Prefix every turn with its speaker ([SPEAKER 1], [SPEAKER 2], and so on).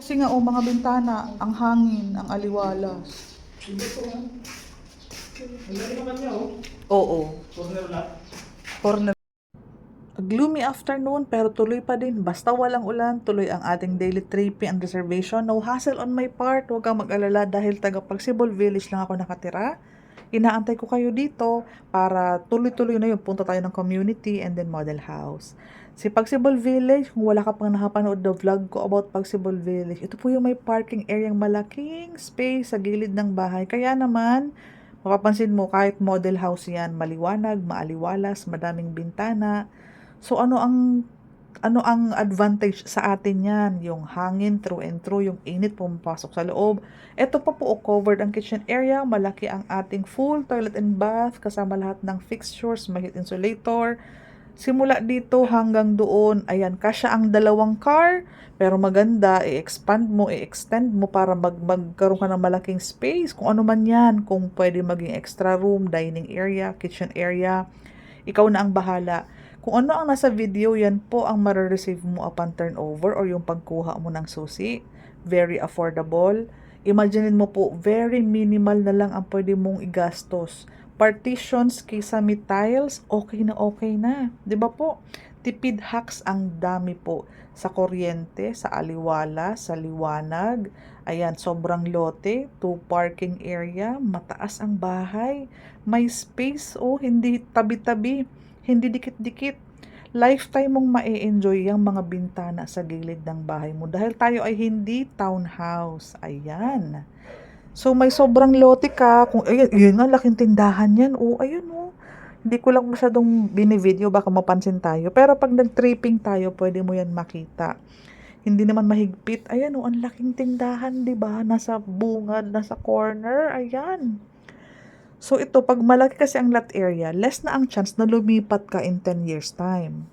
[SPEAKER 1] Kasi nga, oh, mga bintana, ang hangin, ang aliwalas. Oo. Corner. Gloomy afternoon pero tuloy pa din. Basta walang ulan, tuloy ang ating daily tripping and reservation. No hassle on my part. Huwag kang mag-alala dahil taga Pagsibol Village lang ako nakatira. Inaantay ko kayo dito para tuloy-tuloy na yung punta tayo ng community and then model house. Si Pagsibol Village, kung wala ka pang nakapanood na vlog ko about Pagsibol Village, ito po yung may parking area, malaking space sa gilid ng bahay. Kaya naman, mapapansin mo kahit model house yan, maliwanag, maaliwalas, madaming bintana. So ano ang advantage sa atin yan? Yung hangin through and through, yung init pumapasok sa loob. Ito pa po, covered ang kitchen area, malaki ang ating full toilet and bath, kasama lahat ng fixtures, may heat insulator. Simula dito hanggang doon, ayan, kasya ang dalawang car, pero maganda, i-expand mo, i-extend mo para magkaroon ka ng malaking space, kung ano man yan, kung pwede maging extra room, dining area, kitchen area, ikaw na ang bahala. Kung ano ang nasa video, yan po ang marireceive mo upon turnover or yung pagkuha mo ng susi. Very affordable. Imagine mo po, very minimal na lang ang pwede mong igastos. Partitions, kisame tiles, okay na okay na. 'Di ba po? Tipid hacks ang dami po. Sa kuryente, sa aliwala, sa liwanag. Ayan, sobrang lote, 2 parking area, mataas ang bahay. May space, oh, hindi tabi-tabi, hindi dikit-dikit. Lifetime mong ma-enjoy yung mga bintana sa gilid ng bahay mo dahil tayo ay hindi townhouse. Ayan. So, may sobrang lote ka. Kung, ayun, yun nga, laking tindahan yan. Oh, ayun, oh. Hindi ko lang masyadong binivideo, baka mapansin tayo. Pero pag nag-tripping tayo, pwede mo yan makita. Hindi naman mahigpit. Ayan, oh, ang laking tindahan, di ba? Nasa bungad, nasa corner. Ayan. So, ito, pag malaki kasi ang lot area, less na ang chance na lumipat ka in 10 years time.